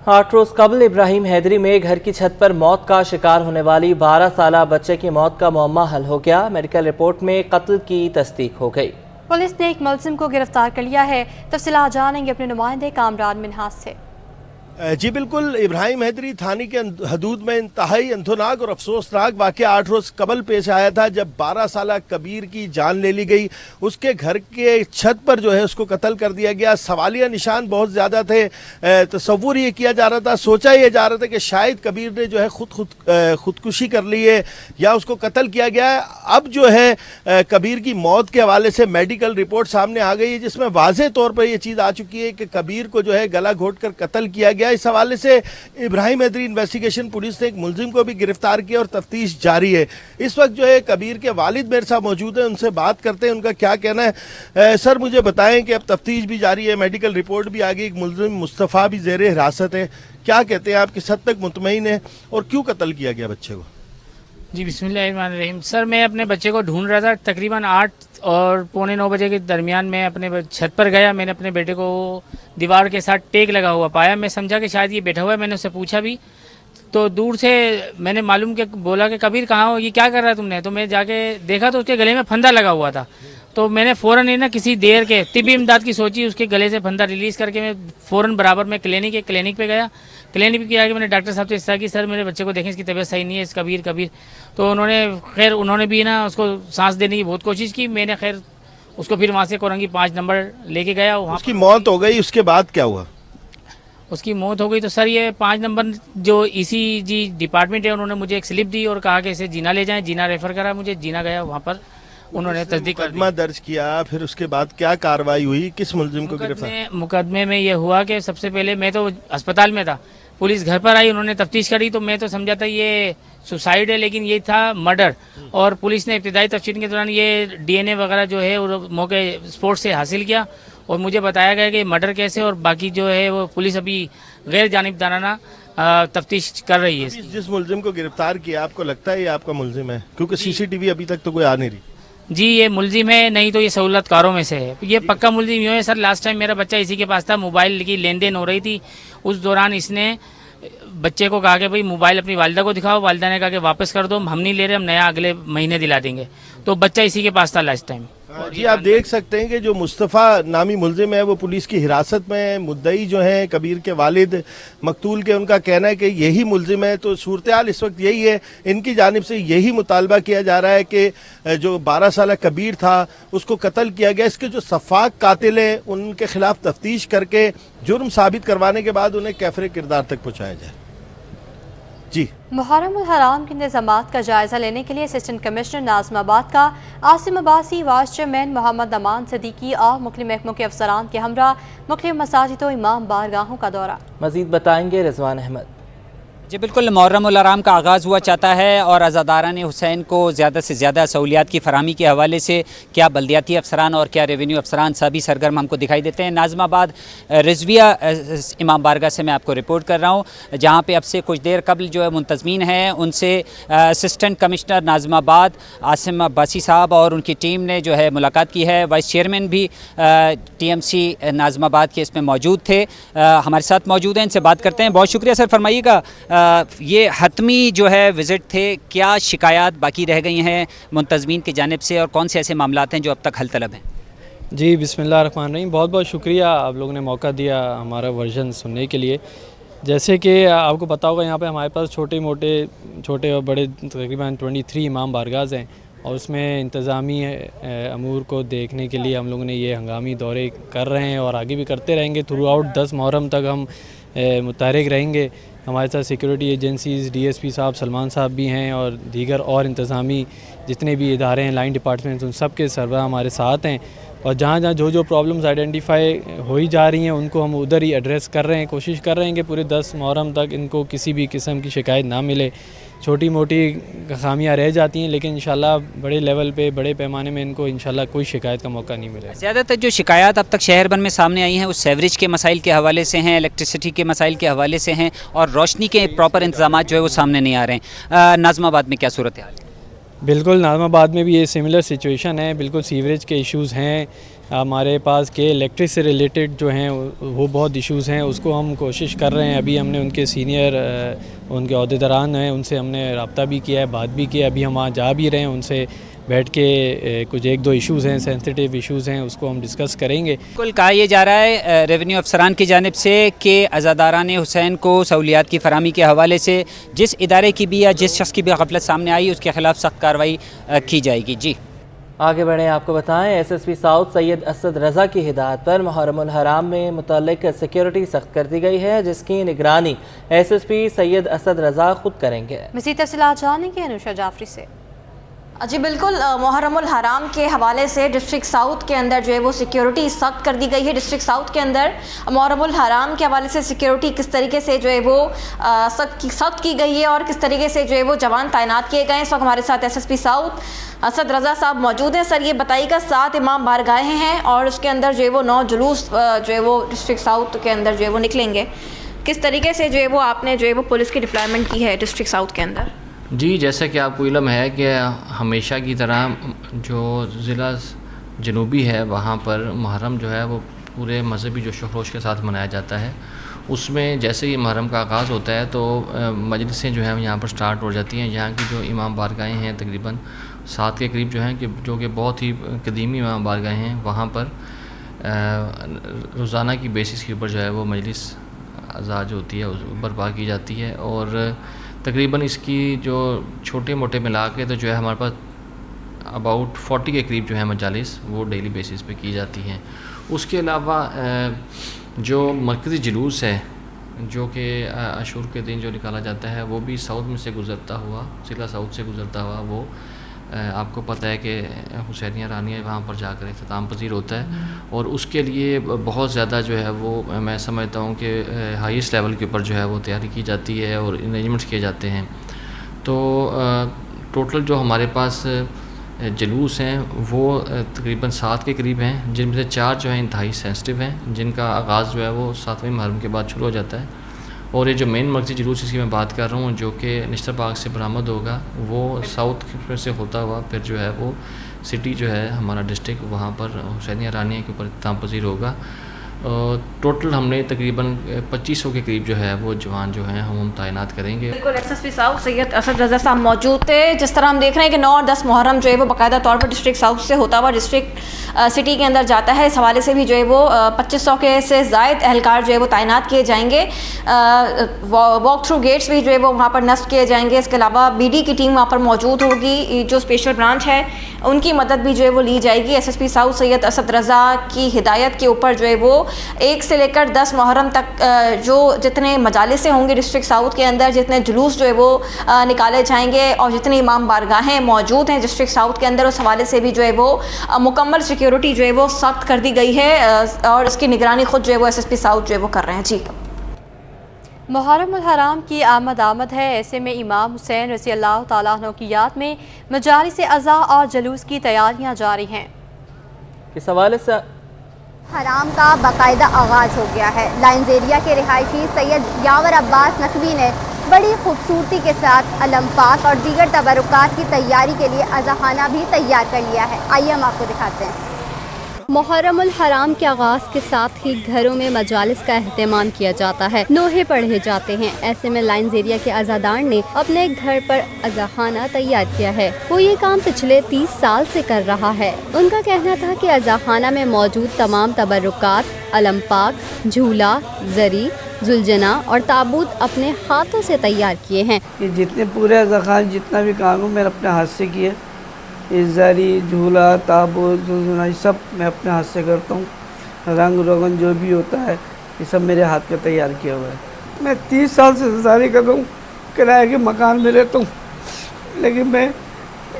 8 रोज कबल इब्राहिम हैदरी में घर की छत पर मौत का शिकार होने वाली 12 साला बच्चे की मौत का मुअम्मा हल हो गया। मेडिकल रिपोर्ट में कत्ल की तस्दीक हो गई। पुलिस ने एक मुलजिम को गिरफ्तार कर लिया है। तफसीलात जानेंगे अपने नुमाइंदे कामरान मिन्हाज से। जी बिल्कुल, इब्राहिम हैदरी थाने के हदूद में इंतहाई अंथोनाक और अफसोसनाक वाक़या 8 रोज़ कबल पेश आया था, जब 12 साला कबीर की जान ले ली गई। उसके घर के छत पर जो है उसको कत्ल कर दिया गया। सवालिया निशान बहुत ज़्यादा थे। तसव्वुर ये किया जा रहा था, सोचा ये जा रहा था कि शायद कबीर ने जो है खुदकुशी कर ली है या उसको कत्ल किया गया है। अब जो है कबीर की मौत के हवाले से मेडिकल रिपोर्ट सामने आ गई है, जिसमें वाज़ेह तौर पर यह चीज़ आ चुकी है कि कबीर को जो है गला घोट कर कत्ल किया गया। इस हवाले से इब्राहिम हैदरी इन्वेस्टिगेशन पुलिस ने एक मुलजिम को भी गिरफ्तार किया और तफ्तीश जारी है। इस वक्त जो है कबीर के वालिद मेरे साथ मौजूद हैं, उनसे बात करते हैं उनका क्या कहना है। सर मुझे बताएं कि अब तफ्तीश भी जारी है, मेडिकल रिपोर्ट भी आ गई, एक मुलजिम मुस्तफ़ा भी ज़ेर हिरासत है, क्या कहते हैं, आप किस हद तक मुतमईन है और क्यों कत्ल किया गया बच्चे को? जी बिस्मिल्लाहिर्रहमानिर्रहीम। सर मैं अपने बच्चे को ढूंढ रहा था, तकरीबन 8 और पौने 9 बजे के दरमियान मैं अपने छत पर गया। मैंने अपने बेटे को दीवार के साथ टेक लगा हुआ पाया। मैं समझा कि शायद ये बैठा हुआ है। मैंने उससे पूछा भी तो दूर से मैंने मालूम कि बोला कि कबीर कहाँ हो, ये क्या कर रहा है तुमने? तो मैं जाके देखा तो उसके गले में फंदा लगा हुआ था। तो मैंने फ़ौरन ही ना किसी देर के तिब्बी इमदाद की सोची, उसके गले से फंदा रिलीज़ करके मैं फ़ौरन बराबर में क्लिनिक पे गया। क्लिनिक पे आके मैंने डॉक्टर साहब से इस तरह की, सर मेरे बच्चे को देखें, इसकी तबीयत सही नहीं है, इस कबीर। तो उन्होंने भी ना उसको सांस देने की बहुत कोशिश की। मैंने खैर उसको फिर वहाँ से कोरंगी 5 नंबर लेके गया। वहाँ उसकी मौत हो गई, उसके बाद क्या हुआ? उसकी मौत हो गई तो सर ये 5 नंबर जो ECG डिपार्टमेंट है, उन्होंने मुझे एक स्लिप दी और कहा कि इसे जीना ले जाएं। जीना रेफर करा मुझे, जीना गया, वहाँ पर उन्होंने तस्दीक कर दी। दर्ज किया, फिर उसके बाद क्या कार्रवाई हुई, किस मुलजिम को गिरफ्तार? मुकदमे में ये हुआ कि सबसे पहले मैं तो अस्पताल में था, पुलिस घर पर आई, उन्होंने तफ्तीश करी तो मैं तो समझा था ये सुसाइड है, लेकिन ये था मर्डर। और पुलिस ने इब्तिदाई तफ्तीश के दौरान ये DNA वगैरह जो है वो मौके स्पॉट से हासिल किया और मुझे बताया गया कि मर्डर केस है और बाकी जो है वो पुलिस अभी गैर जानिबदाराना तफ्तीश कर रही है। जिस मुलजिम को गिरफ्तार किया, आपको लगता है ये आपका मुलजिम है? क्योंकि CCTV अभी तक तो कोई आ नहीं रही। जी ये मुलजिम है, नहीं तो ये सहूलतकारों में से है। ये पक्का मुलजिम यूँ है सर। लास्ट टाइम मेरा बच्चा इसी के पास था, मोबाइल की लेन देन हो रही थी, उस दौरान इसने बच्चे को कहा कि भाई मोबाइल अपनी वालिदा को दिखाओ। वालिदा ने कहा कि वापस कर दो, हम नहीं ले रहे, हम नया अगले महीने दिला देंगे। तो बच्चा इसी के पास था लास्ट टाइम। जी आप देख सकते हैं कि जो मुस्तफ़ा नामी मुलजिम है वो पुलिस की हिरासत में है। मुद्दई जो है कबीर के वालिद मकतूल के, उनका कहना है कि यही मुलजिम है। तो सूरत हाल इस वक्त यही है, इनकी जानिब से यही मुतालबा किया जा रहा है कि जो 12 साला कबीर था उसको कत्ल किया गया। इसके जो सफाक कातिल हैं उनके खिलाफ तफ्तीश करके जुर्म साबित करवाने के बाद उन्हें कैफरे किरदार तक पहुँचाया जाए। जी मुहर्रम उल हराम के इंतज़ामात का जायज़ा लेने के लिए असिस्टेंट कमिश्नर नाज़िमाबाद का आसिम अब्बासी, वाइस चेयरमैन मोहम्मद अमान सिद्दीकी और मुख्तलिफ महकमों के अफसरान के हमरा मुख्तलिफ मसाजिद व इमाम बारगाहों का दौरा। मज़ीद बताएंगे रिजवान अहमद। जी बिल्कुल, मुहर्रम उल हराम का आगाज़ हुआ चाहता है और अज़ादारान हुसैन को ज़्यादा से ज़्यादा सहूलियात की फराहमी के हवाले से क्या बल्दियाती अफसरान और क्या रेवेन्यू अफसरान सभी सरगर्म हमको दिखाई देते हैं। नाज़िमाबाद रिजविया इमाम बारगाह से मैं आपको रिपोर्ट कर रहा हूँ, जहाँ पे अब से कुछ देर कबल जो है मुंतज़मीन हैं उनसे असिस्टेंट कमिश्नर नाज़िमाबाद आसिम अब्बासी साहब और उनकी टीम ने जो है मुलाकात की है। वाइस चेयरमैन भी TMC नाज़िमाबाद के इसमें मौजूद थे, हमारे साथ मौजूद हैं, इनसे बात करते हैं। बहुत शुक्रिया सर। फरमाइएगा, ये हतमी जो है विज़िट थे, क्या शिकायत बाकी रह गई हैं मुंतज़मीन की जानिब से और कौन से ऐसे मामलात हैं जो अब तक हल तलब हैं? जी बिस्मिल्लाहिर्रहमानिर्रहीम, बहुत बहुत शुक्रिया आप लोगों ने मौका दिया हमारा वर्जन सुनने के लिए। जैसे कि आपको पता होगा यहाँ पे हमारे पास छोटे और बड़े तकरीबन 23 इमाम बारगाह हैं और उसमें इंतज़ामी अमूर को देखने के लिए हम लोगों ने ये हंगामी दौरे कर रहे हैं और आगे भी करते रहेंगे। थ्रू आउट 10 मुहर्रम तक हम मुतहरिक रहेंगे। हमारे साथ सिक्योरिटी एजेंसीज़, DSP साहब, सलमान साहब भी हैं और दीगर और इंतज़ामी जितने भी इदारे हैं, लाइन डिपार्टमेंट्स, उन सब के सरबराह हमारे साथ हैं। और जहाँ जहाँ जो प्रॉब्लम्स आइडेंटिफाई हो ही जा रही हैं उनको हम उधर ही एड्रेस कर रहे हैं। कोशिश कर रहे हैं कि पूरे 10 मुहर्रम तक इनको किसी भी किस्म की शिकायत ना मिले। छोटी मोटी खामियां रह जाती हैं लेकिन इंशाल्लाह बड़े लेवल पे, बड़े पैमाने में इनको इंशाल्लाह कोई शिकायत का मौका नहीं मिलेगा। ज़्यादातर जो शिकायत अब तक शहर भर में सामने आई हैं वो सेवरेज के मसाइल के हवाले से हैं, इलेक्ट्रिसिटी के मसाइल के हवाले से हैं और रोशनी के प्रॉपर इंतजाम जो है वो सामने नहीं आ रहे हैं। नाज़िमाबाद में क्या सूरत हाल है? बिल्कुल, नाज़िमाबाद में भी ये सिमिलर सिचुएशन है। बिल्कुल सीवरेज के इश्यूज़ हैं, हमारे पास के इलेक्ट्रिक से रिलेटेड जो हैं वो बहुत इश्यूज़ हैं, उसको हम कोशिश कर रहे हैं। अभी हमने उनके सीनियर उनके अहदेदारान हैं, उनसे हमने रब्ता भी किया है, बात भी की है। अभी हम वहाँ जा भी रहे हैं, उनसे बैठ के कुछ एक दो इश्यूज़ हैं, सेंसिटिव इश्यूज़ हैं, उसको हम डिस्कस करेंगे। कुल कहा यह जा रहा है रेवेन्यू अफसरान की जानिब से कि अज़ादारान हुसैन को सहूलियात की फराहमी के हवाले से जिस इदारे की भी या जिस शख्स की भी गफलत सामने आई उसके खिलाफ सख्त कार्रवाई की जाएगी। जी आगे बढ़ें, आपको बताएं SSP साउथ सैयद असद रज़ा की हिदायत पर मुहर्रमुल हराम में मुतल्लिक सिक्योरिटी सख्त कर दी गई है, जिसकी निगरानी SSP सैयद असद रज़ा खुद करेंगे। मज़ीद तफ़सीलात जानेंगे अनुषा जाफरी से। जी बिल्कुल, मुहर्रमुल हराम के हवाले से डिस्ट्रिक्ट साउथ के अंदर जो है वो सिक्योरिटी सख्त कर दी गई है। डिस्ट्रिक्ट साउथ के अंदर मुहर्रमुल हराम के हवाले से सिक्योरिटी किस तरीके से जो है वो सख्त की गई है और किस तरीके से जो है वो जवान तैनात किए गए हैं। इस वक्त हमारे साथ SSP साउथ असद रज़ा साहब मौजूद हैं। सर, ये बताइएगा 7 इमाम बारगाहें हैं और उसके अंदर जो है वो 9 जुलूस जो है वो डिस्ट्रिक्ट साउथ के अंदर जो है वो निकलेंगे। किस तरीके से जो है वो आपने जो है वो पुलिस की डिप्लॉयमेंट की है डिस्ट्रिक्ट साउथ के अंदर? जी, जैसा कि आपको इल्म है कि हमेशा की तरह जो ज़िला जनूबी है वहाँ पर मुहर्रम जो है वो पूरे मजहबी जोश व खरोश के साथ मनाया जाता है। उसमें जैसे ही मुहर्रम का आगाज़ होता है तो मजलिसें जो हैं यहाँ पर स्टार्ट हो जाती हैं। यहाँ की जो इमाम बारगाहें हैं तकरीबन 7 के करीब जो हैं कि जो कि बहुत ही कदीमी इमाम बारगाहें हैं, वहाँ पर रोज़ाना की बेसिस के ऊपर जो है वो मजलिस अज़ा जो होती है बर्पा की जाती है। और तकरीबन इसकी जो छोटे मोटे मिला के तो जो है हमारे पास अबाउट 40 के करीब जो है मजालिस वो डेली बेसिस पे की जाती हैं। उसके अलावा जो मरकज़ी जुलूस है जो कि आशूर के दिन जो निकाला जाता है वो भी साउथ में से गुज़रता हुआ, ज़िला साउथ से गुज़रता हुआ वो आपको पता है कि हुसैनिया रानिया वहाँ पर जाकर इख्तिताम पजीर होता है। और उसके लिए बहुत ज़्यादा जो है वो मैं समझता हूँ कि हाईएस्ट लेवल के ऊपर जो है वो तैयारी की जाती है और अरेंजमेंट्स किए जाते हैं। तो टोटल जो हमारे पास जुलूस हैं वो तकरीबन 7 के करीब हैं, जिनमें से 4 जो हैं इंतहाई सेंसिटिव हैं, जिनका आगाज़ जो है वो 7वें मुहर्रम के बाद शुरू हो जाता है। और ये जो मेन मरकज़ी जुलूस इसकी मैं बात कर रहा हूँ जो कि निश्तर बाग से बरामद होगा, वो साउथ से होता हुआ फिर जो है वो सिटी जो है हमारा डिस्ट्रिक्ट वहाँ पर हुसैनिया रानिया के ऊपर इख्तिताम पजीर होगा। टोटल हमने तकरीबन 2500 के करीब जो है वो जवान जो हैं हम तैनात करेंगे। बिल्कुल, SSP साउथ सैयद असद रज़ा साहब मौजूद थे। जिस तरह हम देख रहे हैं कि 9 और 10 मुहर्रम जो है वो बाकायदा तौर पर डिस्ट्रिक्ट साउथ से होता हुआ डिस्ट्रिक्ट सिटी के अंदर जाता है। इस हवाले से भी जो है वो 2500 के से ज़ायद एहलकार जो है वो तैनात किए जाएंगे। वॉक थ्रू गेट्स भी जो है वो वहाँ पर नस्ब किए जाएंगे। इसके अलावा BD की टीम वहाँ पर मौजूद होगी, जो स्पेशल ब्रांच है उनकी मदद भी जो है वो ली जाएगी। SSP साउथ सैयद असद रज़ा की हिदायत के ऊपर जो है वो 1 से लेकर 10 मुहर्रम तक जो जितने मजालिसें होंगी डिस्ट्रिक्ट साउथ के अंदर, जितने जुलूस जो है वो निकाले जाएंगे और जितनी इमाम बारगाहें मौजूद हैं डिस्ट्रिक्ट साउथ के अंदर, उस हवाले से भी जो है वो मुकम्मल सिक्योरिटी जो है वो सख्त कर दी गई है और इसकी निगरानी खुद जो है वो SSP साउथ जो है वो कर रहे हैं। जी, मुहर्रमुल हराम की आमद है, ऐसे में इमाम हुसैन रज़ी अल्लाह तआला अन्हु की याद में मजालिस अज़ा और जुलूस की तैयारियां जारी हैं। इस हवाले से हराम का बाकायदा आगाज़ हो गया है। लाइन्स एरिया के रिहायशी सैयद यावर अब्बास नकवी ने बड़ी खूबसूरती के साथ अलम पाक और दीगर तबरुकात की तैयारी के लिए अज़ाखाना भी तैयार कर लिया है। आइए हम आपको दिखाते हैं। मुहर्रमुल हराम के आगाज़ के साथ ही घरों में मजालिस का एहतमाम किया जाता है, नोहे पढ़े जाते हैं। ऐसे में लाइन्स एरिया के अज़ादार ने अपने घर पर अज़ाखाना तैयार किया है। वो ये काम पिछले 30 साल से कर रहा है। उनका कहना था कि अज़ाखाना में मौजूद तमाम तबरुकात, अलम पाक, झूला, जरी, जुलजना और ताबूत अपने हाथों से तैयार किए हैं। ये जितने पूरे अज़ाखान जितना भी काम है मैंने अपने हाथ से किए। ये जरी, झूला, ताबूत, जुलजना सब मैं अपने हाथ से करता हूँ। रंग रोगन जो भी होता है ये सब मेरे हाथ का तैयार किया हुआ है। मैं 30 साल से इंतज़ारी कर रहा हूँ, किराए के मकान में रहता हूँ, लेकिन मैं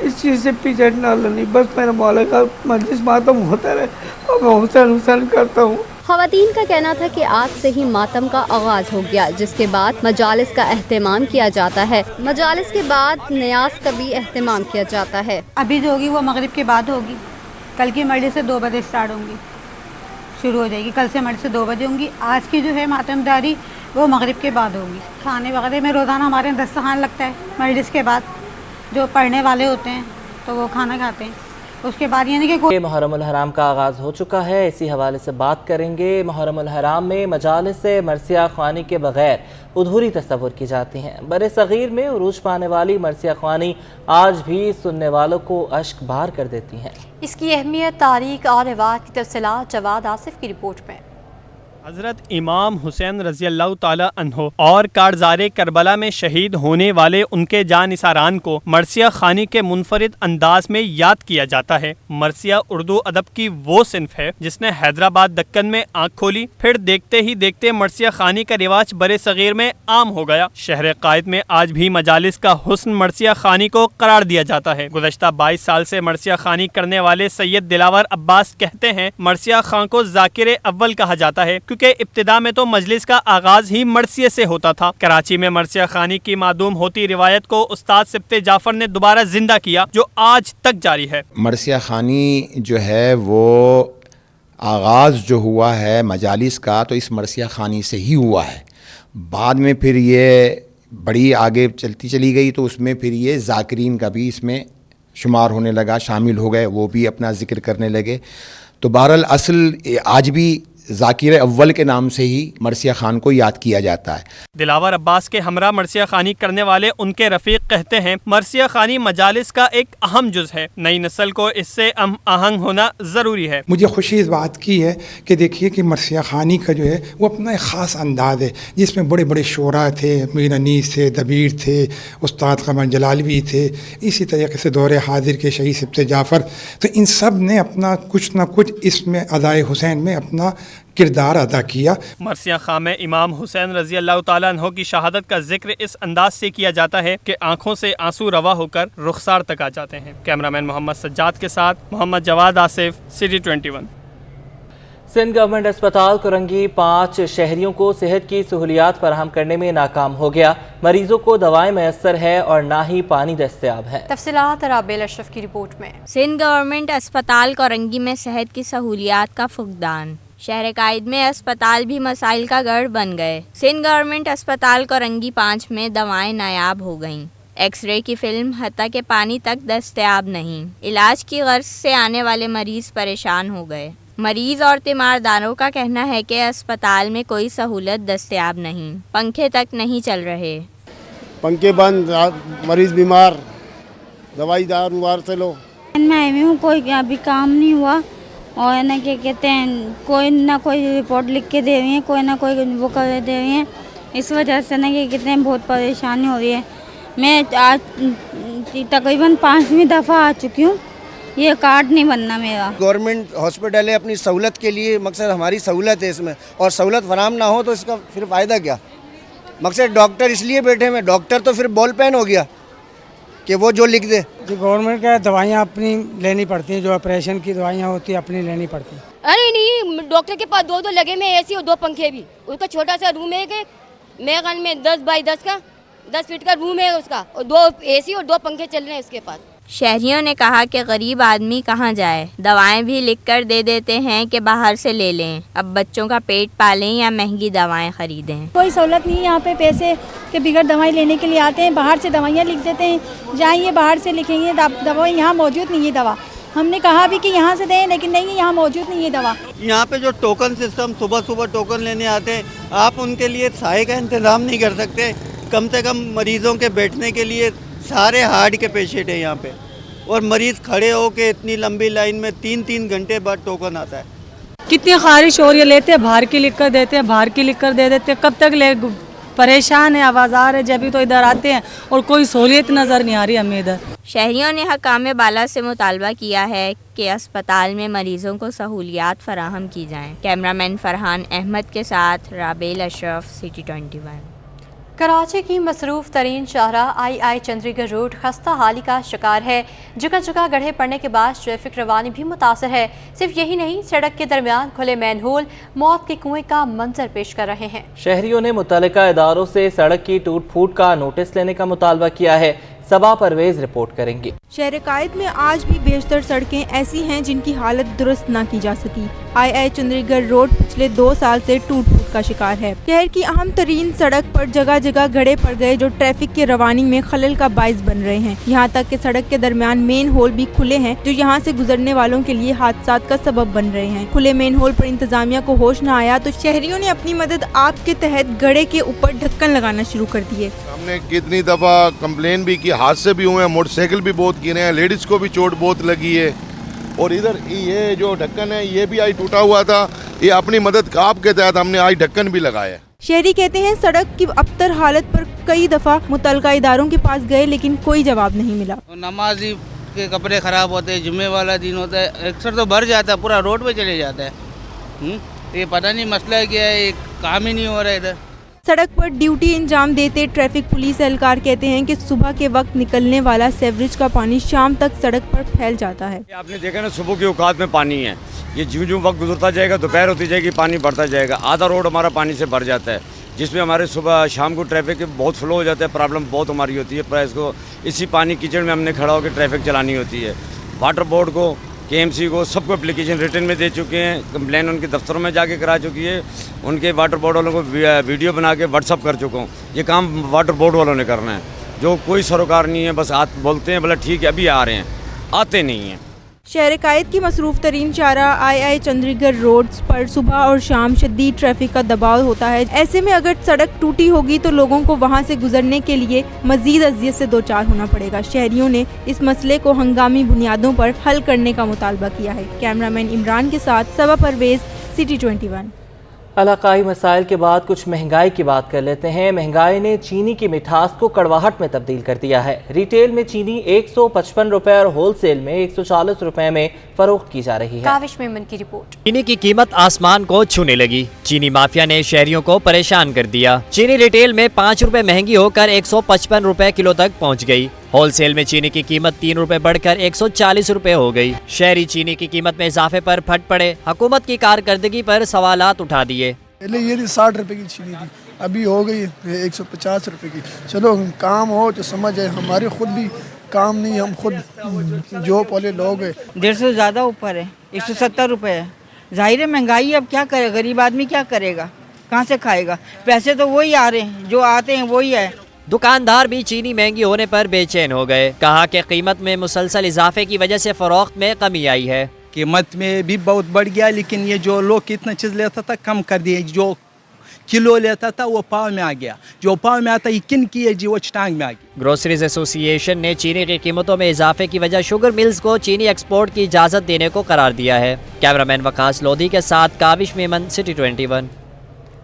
इस चीज़ से पीछे हटने नहीं। बस मेरा मौला का मजलिस मातम होता रहे और मैं हुसैन हुसैन करता हूँ। ख़वातीन का कहना था कि आज से ही मातम का आगाज़ हो गया, जिसके बाद मजालिस का एहतमाम किया जाता है। मजालिस के बाद न्यास का भी एहतमाम किया जाता है। अभी जो होगी वो मगरिब के बाद होगी। कल की मजलिस से 2 बजे स्टार्ट होंगी, शुरू हो जाएगी। कल से मजलिस से 2 बजे होंगी। आज की जो है मातमदारी वो मगरिब के बाद होगी। खाने वगैरह में रोज़ाना हमारे दस्तरखान लगता है। मजलिस के बाद जो पढ़ने वाले होते हैं तो वो खाना खाते हैं। उसके बाद यानी कि कोई मुहर्रम उल हराम का आगाज़ हो चुका है, इसी हवाले से बात करेंगे। मुहर्रम उल हराम में मजालिस से मरसिया ख्वानी के बगैर अधूरी तस्वुर की जाती हैं। बरे सगीर में उरूज पाने वाली मरसिया ख्वानी आज भी सुनने वालों को अश्क बार कर देती हैं। इसकी अहमियत, तारीख और रिवायत की तफसीलात जवाद आसिफ की रिपोर्ट में। हज़रत इमाम हुसैन रज़ी अल्लाह ताला अन्हो और कारज़ारे करबला में शहीद होने वाले उनके जानिसारान को मरसिया ख़ानी के मुनफरिद अंदाज में याद किया जाता है। मरसिया उर्दू अदब की वो सिन्फ है जिसने हैदराबाद दक्कन में आँख खोली, फिर देखते ही देखते मरसिया ख़ानी का रिवाज बरे सग़ीर में आम हो गया। शहर कायद में आज भी मजालिस का हुस्न मरसिया ख़ानी को करार दिया जाता है। गुज़श्ता 22 साल से मरसिया ख़ानी करने वाले सैयद दिलावर अब्बास कहते हैं, मरसिया ख़ान को ज़ाकिर अव्वल कहा जाता है क्योंकि इब्तिदा में तो मजलिस का आगाज ही मरसिये से होता था। कराची में मरसिया ख़ानी की मादूम होती रिवायत को उस्ताद सिब्ते जाफर ने दोबारा जिंदा किया, जो आज तक जारी है। मरसिया ख़ानी जो है वो आगाज़ जो हुआ है मजालिस का, तो इस मरसिया ख़ानी से ही हुआ है। बाद में फिर ये बड़ी आगे चलती चली गई, तो उसमें फिर ये ज़ाकिरीन का भी इसमें शुमार होने लगा, शामिल हो गए, वो भी अपना जिक्र करने लगे। तो बहरहाल असल आज भी ज़ाकिर अव्वल के नाम से ही मरसिया ख़ान को याद किया जाता है। दिलावर अब्बास के हमरा मरसिया ख़ानी करने वाले उनके रफ़ीक कहते हैं, मरसिया ख़ानी मजालिस का एक अहम जुज़ है, नई नस्ल को इससे आहंग होना ज़रूरी है। मुझे खुशी इस बात की है कि देखिए कि मरसिया ख़ानी का जो है वो अपना एक ख़ास अंदाज़ है, जिसमें बड़े बड़े शोरा थे, मीर अनीस थे, दबीर थे, उस्ताद क़मर जलालवी थे, इसी तरीके से दौरे हाजिर के शहीद सिब्ते जाफ़र, तो इन सब ने अपना कुछ न कुछ इसमें अदाए हुसैन में अपना किरदार अदा किया। मरसिया ख़ान में इमाम हुसैन रज़ी अल्लाह ताला अन्हो की शहादत का जिक्र इस अंदाज से किया जाता है कि आंखों से आंसू रवा होकर रुखसार तक आ जाते हैं। कैमरामैन मोहम्मद सज्जाद के साथ मोहम्मद जवाद आसिफ, सिटी 21। सिंध गवर्नमेंट अस्पताल कोरंगी 5 शहरियों को सेहत की सहूलियात फराहम करने में नाकाम हो गया। मरीजों को दवाएं मैसर है और ना ही पानी दस्तयाब है। तफसीलात राबेल अशरफ की रिपोर्ट में। सिंध गवर्नमेंट अस्पताल कोरंगी में सेहत की सहूलियात का फुकदान। शहर कायद में अस्पताल भी मसाइल का गढ़ बन गए। सिंध गवर्नमेंट अस्पताल कोरंगी 5 में दवाएं नायाब हो गईं। एक्सरे की फिल्म हत्ता के पानी तक दस्तयाब नहीं। इलाज की गर्ज से आने वाले मरीज परेशान हो गए। मरीज और तीमारदारों का कहना है कि अस्पताल में कोई सहूलत दस्तयाब नहीं, पंखे तक नहीं चल रहे। पंखे बंद, मरीज बीमार, दवाई दारू वार से लो। मैं आई हूँ, कोई अभी काम नहीं हुआ और ना क्या कहते हैं, कोई ना कोई रिपोर्ट लिख के दे रही है, कोई ना कोई वो कर दे रही है। इस वजह से ना कि कितने बहुत परेशानी हो रही है। मैं आज तकरीबन 5वीं दफ़ा आ चुकी हूँ, ये कार्ड नहीं बनना मेरा। गवर्नमेंट हॉस्पिटल है, अपनी सहूलत के लिए, मकसद हमारी सहूलत है इसमें, और सहूलत फराम ना हो तो इसका फिर फ़ायदा क्या। मकसद डॉक्टर इसलिए बैठे हैं, डॉक्टर तो फिर बॉल पेन हो गया कि वो जो लिख दे। जो गवर्नमेंट का दवाइयाँ अपनी लेनी पड़ती हैं, जो ऑपरेशन की दवाइयाँ होती हैं अपनी लेनी पड़ती हैं। अरे नहीं, डॉक्टर के पास 2 लगे में एसी और 2 पंखे भी। उसका छोटा सा रूम है कि मेरे ख्याल में 10 बाई 10 का 10 फीट का रूम है उसका, और 2 एसी और 2 पंखे चल रहे हैं उसके पास। शहरियों ने कहा कि गरीब आदमी कहाँ जाए, दवाएं भी लिख कर दे देते हैं कि बाहर से ले लें। अब बच्चों का पेट पालें या महंगी दवाएं खरीदें। कोई सहूलत नहीं है यहाँ पे, पैसे के बिगड़ दवाई लेने के लिए आते हैं, बाहर से दवाइयाँ लिख देते हैं। जाइए बाहर से लिखेंगे, दवा यहाँ मौजूद नहीं है। दवा हमने कहा भी कि यहाँ से दें, लेकिन नहीं, यहाँ मौजूद नहीं है दवा। यहाँ पे जो टोकन सिस्टम, सुबह सुबह टोकन लेने आते हैं, आप उनके लिए साए का इंतज़ाम नहीं कर सकते। कम से कम मरीज़ों के बैठने के लिए सारे हार्ट के पेशेंट हैं यहाँ पे, और मरीज़ खड़े हो के इतनी लंबी लाइन में 3-3 घंटे बाद टोकन आता है। कितनी खारिश हो रही है, लेते हैं बाहर की लिख कर देते हैं, बाहर की लिख कर दे देते हैं। कब तक ले, परेशान है, आवाज़ आ रहे जब भी तो इधर आते हैं और कोई सहूलियत नज़र नहीं आ रही हमें इधर। शहरियों ने हकाम बाला से मुतालबा किया है कि अस्पताल में मरीजों को सहूलियात फराहम की जाएं। कैमरामैन फरहान अहमद के साथ राबेल अशरफ, सिटी 21। कराची की मसरूफ़ तरीन शाहराह आई चंद्रीगढ़ रोड खस्ता हाली का शिकार है। जगह जगह गड्ढे पड़ने के बाद ट्रैफिक रवानी भी मुतासर है। सिर्फ यही नहीं, सड़क के दरमियान खुले मैनहोल मौत के कुएं का मंजर पेश कर रहे हैं। शहरियों ने मुतल्लिका इदारों से सड़क की टूट फूट का नोटिस लेने का मुतालबा किया है। सबा परवेज रिपोर्ट करेंगी। शहर कायद में आज भी बेशतर सड़कें ऐसी हैं जिनकी हालत दुरुस्त न की जा सकी। आई चंडीगढ़ रोड पिछले 2 साल से टूट फूट का शिकार है। शहर की अहम तरीन सड़क पर जगह जगह गड्ढे पड़ गए जो ट्रैफिक की रवानी में खलल का बाइस बन रहे हैं। यहाँ तक कि सड़क के दरमियान मेन होल भी खुले हैं जो यहाँ से गुजरने वालों के लिए हादसा का सबब बन रहे हैं। खुले मेन होल पर इंतजामिया को होश न आया तो शहरियों ने अपनी मदद आप के तहत गड्ढे के ऊपर ढक्कन लगाना शुरू कर दिए। हमने कितनी दफ़ा कंप्लेन भी की, हादसे भी हुए हैं, मोटरसाइकिल भी बहुत गिरे हैं, लेडीज़ को भी चोट बहुत लगी है। और इधर ये जो ढक्कन है ये भी आज टूटा हुआ था, ये अपनी मदद आप के तहत हमने आज ढक्कन भी लगाया। शहरी कहते हैं सड़क की अबतर हालत पर कई दफ़ा मुतल्लिका इदारों के पास गए लेकिन कोई जवाब नहीं मिला। नमाजी के कपड़े ख़राब होते हैं, जुम्मे वाला दिन होता है, अक्सर तो भर जाता है, पूरा रोड पे चले जाता है। ये पता नहीं मसला क्या है, काम ही नहीं हो रहा है इधर। सड़क पर ड्यूटी अंजाम देते ट्रैफिक पुलिस एहलकार कहते हैं कि सुबह के वक्त निकलने वाला सीवरेज का पानी शाम तक सड़क पर फैल जाता है। आपने देखा ना, सुबह के औकात में पानी है, ये ज्यों ज्यों वक्त गुजरता जाएगा दोपहर होती जाएगी पानी बढ़ता जाएगा, आधा रोड हमारा पानी से भर जाता है, जिसमें हमारे सुबह शाम को ट्रैफिक बहुत फ्लो हो जाता है, प्रॉब्लम बहुत हमारी होती है। पर इसको इसी पानी कीचड़ में हमने खड़ा होकर ट्रैफिक चलानी होती है। वाटर बोर्ड को, KMC को सबको एप्लीकेशन रिटर्न में दे चुके हैं, कंप्लेन उनके दफ्तरों में जाके करा चुकी है, उनके वाटर बोर्ड वालों को वीडियो बना के व्हाट्सअप कर चुका हूँ। ये काम वाटर बोर्ड वालों ने करना है, जो कोई सरोकार नहीं है, बस बोलते हैं बोला ठीक है अभी आ रहे हैं, आते नहीं हैं। शहर कायद की मसरूफ़ तरीन शाहरा आई चंडीगढ़ रोड्स पर सुबह और शाम शदीद ट्रैफिक का दबाव होता है। ऐसे में अगर सड़क टूटी होगी तो लोगों को वहां से गुजरने के लिए मजीद अजियत से दो चार होना पड़ेगा। शहरियों ने इस मसले को हंगामी बुनियादों पर हल करने का मुतालबा किया है। कैमरामैन इमरान के साथ सबा परवेज, सिटी 21। इलाकाई मसाइल के बाद कुछ महंगाई की बात कर लेते हैं। महंगाई ने चीनी की मिठास को कड़वाहट में तब्दील कर दिया है। रिटेल में चीनी 155 रुपए और होलसेल में 140 रुपए में फरोख्त की जा रही है। काविश मेमन की रिपोर्ट। चीनी की कीमत आसमान को छूने लगी। चीनी माफिया ने शहरियों को परेशान कर दिया। चीनी रिटेल में 5 रुपए महंगी होकर 155 रुपए किलो तक पहुँच गई। होलसेल में चीनी की कीमत 3 रुपए बढ़कर 140 रुपए हो गई। शहरी चीनी की कीमत में इजाफे पर फट पड़े। हुकूमत की कारकर्दगी पर सवालात उठा दिए। पहले ये 60 रुपए की चीनी थी, अभी हो गई 150 रुपए की। चलो काम हो तो समझ आए, हमारे खुद भी काम नहीं, हम खुद जॉब वाले लोग हैं। 150 ज़्यादा ऊपर है, 170 रुपए है। जाहिर है महंगाई, अब क्या करे, गरीब आदमी क्या करेगा, कहाँ से खाएगा। पैसे तो वही आ रहे हैं, जो आते हैं वही है। दुकानदार भी चीनी महंगी होने पर बेचैन हो गए। कहा कि कीमत में मुसलसल इजाफे की वजह से फरोख्त में कमी आई है। कीमत में भी बहुत बढ़ गया, लेकिन ये जो लोग कितना चीज़ लेता था कम कर दिए। जो किलो लेता था वो पाव में आ गया, जो पाव में आता किन की है जी वो चटांग में आ गया। ग्रोसरीज एसोसिएशन ने चीनी की कीमतों में इजाफे की वजह शुगर मिल्स को चीनी एक्सपोर्ट की इजाज़त देने को करार दिया है। कैमरामैन वकास लोधी के साथ Kavish Memon, city 21।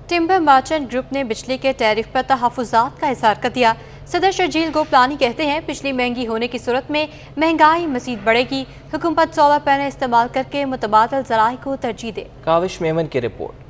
Timber merchant group ने बिजली के टैरिफ पर तहफ़्फ़ुज़ात का इज़हार कर दिया। सदर शर्जील गोपलानी कहते हैं बिजली महंगी होने की सूरत में महंगाई मज़ीद बढ़ेगी। हुकूमत सोलर पैनल इस्तेमाल करके मुतबादल ज़राए को तरजीह दे। काविश मेमन की रिपोर्ट।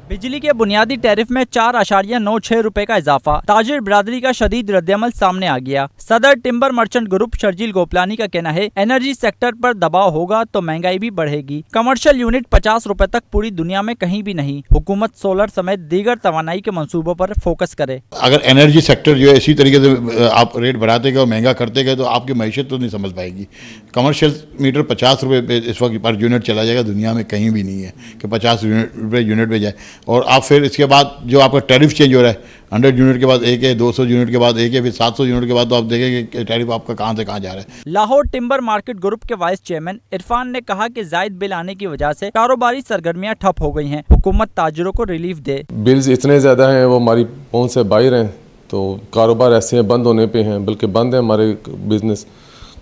बिजली के बुनियादी टैरिफ में 4.96 रुपए का इजाफा। ताजिर बिरादरी का शदीद रद्दअमल सामने आ गया। सदर timber merchant group Sharjeel Gopalani का कहना है एनर्जी सेक्टर पर दबाव होगा तो महंगाई भी बढ़ेगी। कमर्शियल यूनिट 50 रुपए तक पूरी दुनिया में कहीं भी नहीं। हुकूमत सोलर समेत दीगर तवानाई के मंसूबों पर फोकस करे। अगर एनर्जी सेक्टर जो है इसी तरीके से आप रेट बढ़ाते गए और महंगा करते गए तो आपकी मैशत तो नहीं समझ पाएगी। कमर्शियल मीटर 50 रुपये इस वक्त पर यूनिट चला जाएगा, दुनिया में कहीं भी नहीं है कि 50 रुपये यूनिट पे जाए। और आप फिर इसके बाद जो आपका टैरिफ चेंज हो रहा है, 100 यूनिट के बाद एक है, 200 यूनिट के बाद एक है, फिर 700 यूनिट के बाद तो आप देखेंगे कि टैरिफ आपका कहाँ से कहाँ जा रहा है। लाहौर टिम्बर मार्केट ग्रुप के वाइस चेयरमैन इरफान ने कहा कि जायद बिल आने की वजह से कारोबारी सरगर्मियां ठप हो गई हैं। हुकूमत ताजिरों को रिलीफ दे। बिल्स इतने ज़्यादा हैं, वो हमारी पहुँच से बाहर हैं, तो कारोबार ऐसे हैं बंद होने पे हैं, बल्कि बंद है हमारे बिजनेस।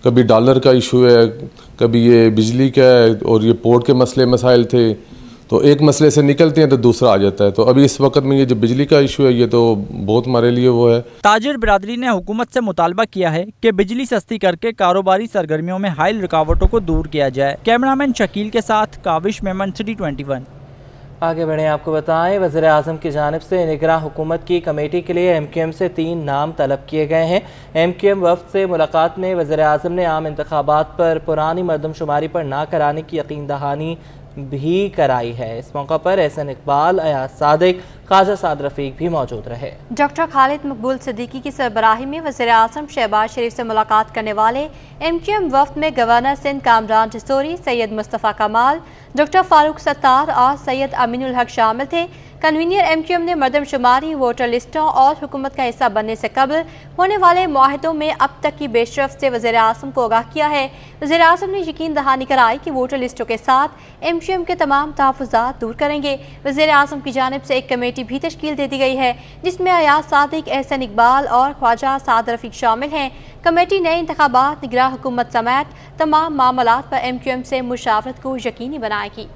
कभी डॉलर का इशू है, कभी ये बिजली का है, और ये पोर्ट के मसले मसाइल थे, तो एक मसले से निकलते हैं तो दूसरा आ जाता है। तो अभी इस वक्त में ये जो बिजली का इशू है ये तो बहुत हमारे लिए वो है। ताजिर बिरादरी ने हुकूमत से मुतालबा किया है कि बिजली सस्ती करके कारोबारी सरगर्मियों में हाइल रुकावटों को दूर किया जाए। कैमरामैन शकील के साथ काविश मेमन, सिटी 21। आगे बढ़ें, आपको बताएं वज़ीर आज़म की जानिब से निगरां हुकूमत की कमेटी के लिए MQM से 3 नाम तलब किए गए हैं। MQM वफ़द से मुलाकात में वज़ीर आज़म ने आम इंतखाबात पर पुरानी मरदमशुमारी पर ना कराने की यकीन दहानी بھی कराई है। इस मौका पर एहसन इकबाल, अयाज सादिक, ख्वाजा साद रफीक भी मौजूद रहे। डॉक्टर खालिद मकबूल सिद्दीकी की सरबराही में वज़ीर-ए-आज़म शहबाज शरीफ से मुलाकात करने वाले MQM वफ्द में गवर्नर सिंध कामरान जसूरी, सैयद मुस्तफ़ा कमाल, डॉक्टर फारूक सत्तार और सैयद अमीनुल हक शामिल थे। कन्वीनर MQM ने मरदमशुमारी, वोटर लिस्टों और हुकूमत का हिस्सा बनने से कबल होने वाले मुआहदों में अब तक की पेशरफ्त से वज़ीर-ए-आज़म को आगाह किया है। वज़ीर-ए-आज़म ने यकीन दहानी कराई कि वोटर लिस्टों के साथ MQM के तमाम तहफ़्फ़ुज़ात दूर करेंगे। वज़ीर-ए-आज़म की जानिब से एक कमेटी भी तश्कील दे दी गई है जिसमें अयाज सादिक, एहसन इकबाल और ख्वाजा साद रफीक शामिल हैं। कमेटी नए इंतखाबात, निगरान हुकूमत समेत तमाम मामलात पर MQM से मुशावरत को यकीनी बनाएगी।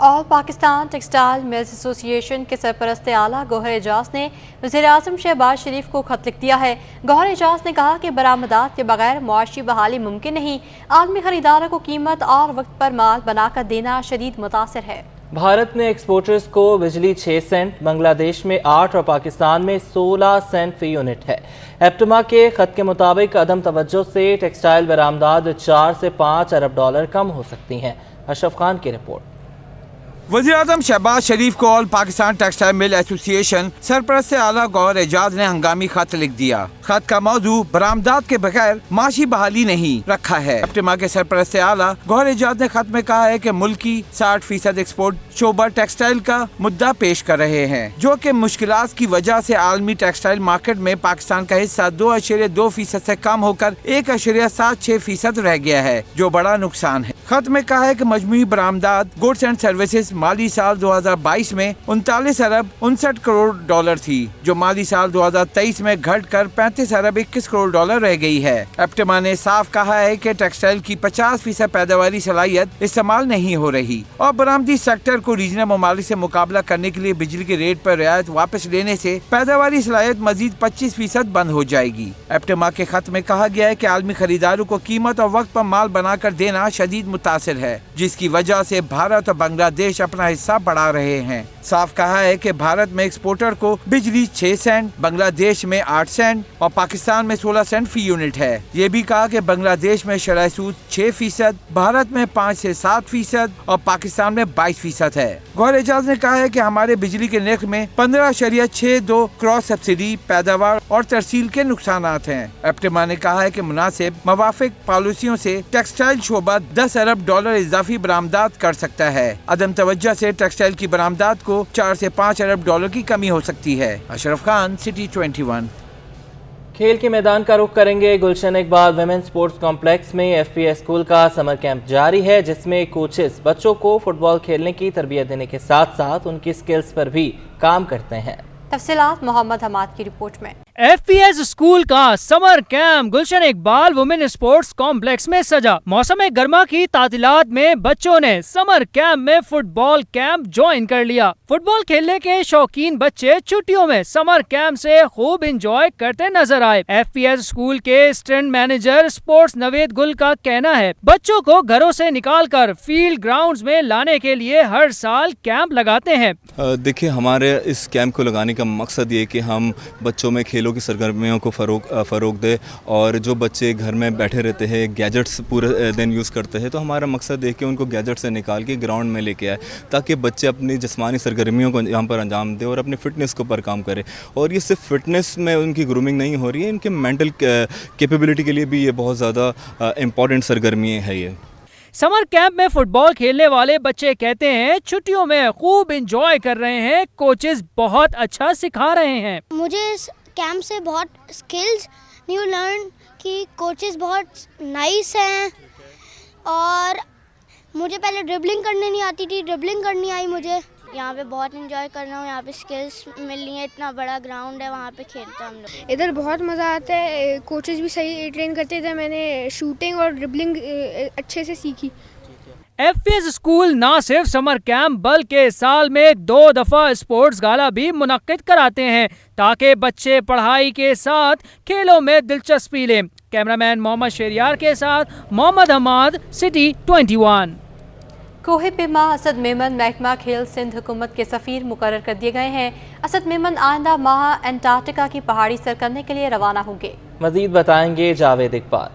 और पाकिस्तान टेक्सटाइल मिल्स एसोसिएशन के सरपरस्त आला गौहर एजाज ने वज़ीर-ए-आज़म शहबाज शरीफ को खत लिख दिया है। गौहर एजाज ने कहा कि बरामदात के बगैर मुआशी बहाली मुमकिन नहीं। आलमी खरीदारों को कीमत और वक्त पर माल बनाकर देना शदीद मुतासिर है। भारत में एक्सपोर्टर्स को बिजली 6 सेंट, बांग्लादेश में 8 और पाकिस्तान में 16 सेंट फी यूनिट है। एप्टमा के खत के मुताबिक अदम तवज्जो से टेक्सटाइल बरामदात 4 से 5 अरब डॉलर कम हो सकती हैं। अशरफ खान की रिपोर्ट। वज़ीर-ए-आज़म शहबाज शरीफ को all Pakistan textile mill association सरपरस्त आला गौहर एजाज ने हंगामी खत लिख दिया। खत का मौजू बरामदात के बगैर माशी बहाली नहीं रखा है। एप्टमा के सरपरस्त आला गौहर एजाज ने खत में कहा है कि मुल्की 60% एक्सपोर्ट शोबा टेक्सटाइल का मुद्दा पेश कर रहे हैं, जो कि मुश्किलात की वजह से आलमी टेक्सटाइल मार्केट में पाकिस्तान का हिस्सा 2.2% से कम होकर 1.76% रह गया है, जो बड़ा नुकसान है। खत में कहा है कि मजमूई बरामदात गुड्स एंड सर्विसेज माली साल 2022 में 39 अरब 59 करोड़ डॉलर थी, जो माली साल 2023 में घटकर 35 अरब 21 करोड़ डॉलर रह गई है। एप्टमा ने साफ कहा है कि टेक्सटाइल की 50% पैदावारी सलाहियत इस्तेमाल नहीं हो रही और बरामदी सेक्टर को रीजनल ममालिक से मुकाबला करने के लिए बिजली के रेट पर रियायत वापस लेने से पैदावारी सलाहियत मजीद 25% बंद हो जाएगी। एप्टमा के खत में कहा गया है कि आलमी खरीदारों को कीमत और वक्त पर माल बनाकर देना शदीद मुतासिर है, जिसकी वजह से भारत और बांग्लादेश अपना हिस्सा बढ़ा रहे हैं। साफ कहा है कि भारत में एक्सपोर्टर को बिजली 6 सेंट, बांग्लादेश में 8 सेंट और पाकिस्तान में 16 सेंट फी यूनिट है। ये भी कहा कि बांग्लादेश में शरह सूद 6%, भारत में 5 से 7% और पाकिस्तान में 22% है। गौहर एजाज ने कहा है कि हमारे बिजली के नर्ख में 15.62 क्रॉस सब्सिडी, पैदावार और तरसील के नुकसानात हैं। एप्टमा ने कहा है कि मुनासिब मवाफिक पॉलिसियों से टेक्सटाइल शोबा 10 अरब डॉलर इजाफी बरामदात कर सकता है। अदम तवज्जो से टेक्सटाइल की बरामदात को 4 से 5 अरब डॉलर की कमी हो सकती है। अशरफ खान, सिटी 21। खेल के मैदान का रुख करेंगे। गुलशन इकबाल विमेन स्पोर्ट्स कॉम्प्लेक्स में FPS स्कूल का समर कैंप जारी है, जिसमें कोचेस बच्चों को फुटबॉल खेलने की तरबियत देने के साथ साथ उनकी स्किल्स पर भी काम करते हैं। तफसीलात मोहम्मद हमाद की रिपोर्ट में। FPS स्कूल का समर कैंप गुलशन इकबाल वुमेन स्पोर्ट्स कॉम्प्लेक्स में सजा। मौसम गर्मा की तातीलात में बच्चों ने समर कैंप में फुटबॉल कैंप ज्वाइन कर लिया। फुटबॉल खेलने के शौकीन बच्चे छुट्टियों में समर कैंप से खूब इंजॉय करते नजर आए। FPS स्कूल के स्टैंड मैनेजर स्पोर्ट्स नवेद गुल का कहना है, बच्चों को घरों से निकालकर फील्ड ग्राउंड्स में लाने के लिए हर साल कैंप लगाते हैं। देखिए, हमारे इस कैंप को लगाने का मकसद ये कि हम बच्चों में खेलों की सरगर्मियों को फ़रोग दे, और जो बच्चे घर में बैठे रहते हैं, गैजेट्स पूरे दिन यूज़ करते हैं, तो हमारा मकसद है कि उनको गैजेट से निकाल के ग्राउंड में लेके आए, ताकि बच्चे अपनी जिस्मानी सरगर्मियों को यहाँ पर अंजाम दे और अपनी फ़िटनेस के ऊपर काम करें। और ये सिर्फ फिटनेस में उनकी ग्रूमिंग नहीं हो रही है, इनके मेंटल कैपेबिलिटी के लिए भी ये बहुत ज़्यादा इम्पॉर्टेंट सरगर्मी है। ये समर कैंप में फुटबॉल खेलने वाले बच्चे कहते हैं छुट्टियों में खूब एंजॉय कर रहे हैं, कोचेस बहुत अच्छा सिखा रहे हैं। मुझे इस कैंप से बहुत स्किल्स न्यू लर्न की, कोचेस बहुत नाइस हैं और मुझे पहले ड्रिबलिंग करने नहीं आती थी, ड्रिबलिंग करनी आई मुझे। यहाँ पे बहुत एंजॉय कर रहा हूँ, यहाँ पे स्किल्स मिल रही हैं, इतना बड़ा ग्राउंड है, वहाँ पे खेलते हैं हम लोग। इधर बहुत मज़ा आता है, कोचेस भी सही ट्रेन करते थे, मैंने शूटिंग और ड्रिबलिंग अच्छे से सीखी। FPS स्कूल ना सिर्फ समर कैंप बल्कि साल में 2 दफ़ा स्पोर्ट्स गाला भी मुनक्किद कराते हैं, ताकि बच्चे पढ़ाई के साथ खेलों में दिलचस्पी लें। कैमरामैन मोहम्मद शेरियार के साथ मोहम्मद हमाद, सिटी 21। कोहे पेमा असद मेमन महकमा खेल सिंध हुकूमत के सफ़ीर मुकर्रर कर दिए गए हैं। असद मेमन आइंदा माह एंटार्कटिका की पहाड़ी सर करने के लिए रवाना होंगे। मज़ीद बताएंगे जावेद इकबाल।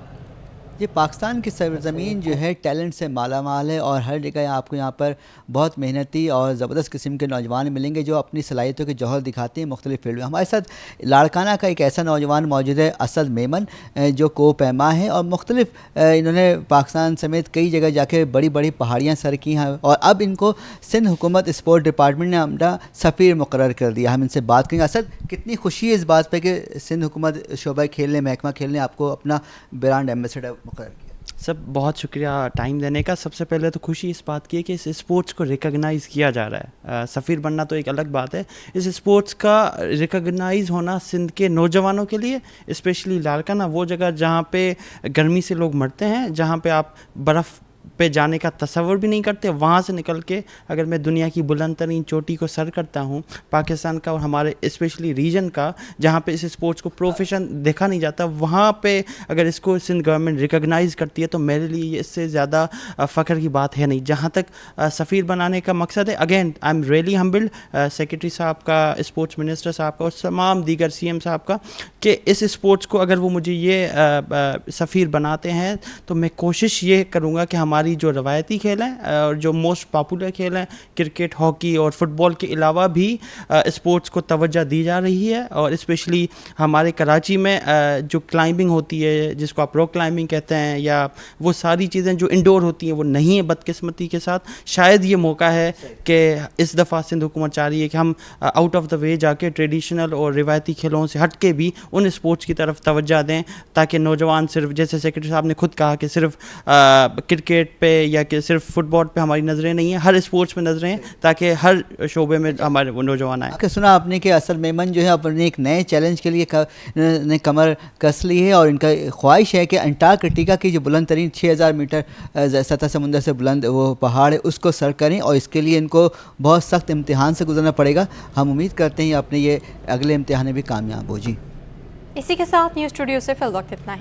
یہ پاکستان کی سرزمین جو ہے ٹیلنٹ سے مالا مال ہے اور ہر جگہ آپ کو یہاں پر بہت محنتی اور زبردست قسم کے نوجوان ملیں گے جو اپنی صلاحیتوں کے جوہر دکھاتے ہیں مختلف فیلڈ میں. ہمارے ساتھ لاڑکانہ کا ایک ایسا نوجوان موجود ہے اسد میمن جو کو پیما ہے اور مختلف انہوں نے پاکستان سمیت کئی جگہ جا کے بڑی بڑی پہاڑیاں سر کی ہیں اور اب ان کو سندھ حکومت اسپورٹ ڈپارٹمنٹ نے اپنا سفیر مقرر کر دیا. ہم ان سے بات کریں گے. اسد کتنی خوشی ہے اس بات پہ کہ سندھ حکومت شعبہ کھیلنے محکمہ کھیلنے آپ کو اپنا برانڈ ایمبیسڈر مقرر کیا؟ سب بہت شکریہ ٹائم دینے کا. سب سے پہلے تو خوشی اس بات کی ہے کہ اس اسپورٹس کو ریکگنائز کیا جا رہا ہے. سفیر بننا تو ایک الگ بات ہے, اس اسپورٹس کا ریکگنائز ہونا سندھ کے نوجوانوں کے لیے اسپیشلی لاڑکانہ وہ جگہ جہاں پہ گرمی سے لوگ مرتے ہیں, جہاں پہ آپ برف پہ جانے کا تصور بھی نہیں کرتے, وہاں سے نکل کے اگر میں دنیا کی بلند ترین چوٹی کو سر کرتا ہوں پاکستان کا اور ہمارے اسپیشلی ریجن کا جہاں پہ اس اسپورٹس کو پروفیشن دیکھا نہیں جاتا, وہاں پہ اگر اس کو سندھ گورنمنٹ ریکگنائز کرتی ہے تو میرے لیے یہ اس سے زیادہ فخر کی بات ہے نہیں. جہاں تک سفیر بنانے کا مقصد ہے, again I am really humbled secretary صاحب کا, اسپورٹس منسٹر صاحب کا اور تمام دیگر سی ایم صاحب کا کہ اس اسپورٹس کو اگر وہ مجھے یہ سفیر بناتے ہیں تو میں کوشش یہ کروں گا کہ ہماری جو روایتی کھیل ہیں اور جو موسٹ پاپولر کھیل ہیں کرکٹ, ہاکی اور فٹ بال کے علاوہ بھی اسپورٹس کو توجہ دی جا رہی ہے. اور اسپیشلی ہمارے کراچی میں جو کلائمبنگ ہوتی ہے جس کو آپ راک کلائمبنگ کہتے ہیں یا وہ ساری چیزیں جو انڈور ہوتی ہیں وہ نہیں ہیں بدقسمتی کے ساتھ. شاید یہ موقع ہے کہ اس دفعہ سندھ حکومت چاہ رہی ہے کہ ہم آؤٹ آف دا وے جا کے ٹریڈیشنل اور روایتی کھیلوں سے ہٹ کے بھی ان اسپورٹس کی طرف توجہ دیں تاکہ نوجوان صرف جیسے سیکرٹری صاحب نے خود کہا کہ صرف کرکٹ پہ یا کہ صرف فٹ بال پہ ہماری نظریں نہیں ہیں, ہر اسپورٹس میں نظریں ہیں تاکہ ہر شعبے میں ہمارے وہ نوجوان آئیں. کہ سنا آپ نے کہ اسد میمن جو ہے اپنے ایک نئے چیلنج کے لیے کمر کس لی ہے اور ان کا خواہش ہے کہ انٹارکٹیکا کی جو بلند ترین 6000 میٹر سطح سمندر سے بلند وہ پہاڑ ہے اس کو سر کریں اور اس کے لیے ان کو بہت سخت امتحان سے گزرنا پڑے گا. ہم امید کرتے ہیں اپنے یہ اگلے امتحان میں بھی کامیاب ہو. جی اسی کے ساتھ نیوز اسٹوڈیو سے فی الوقت اتنا ہی.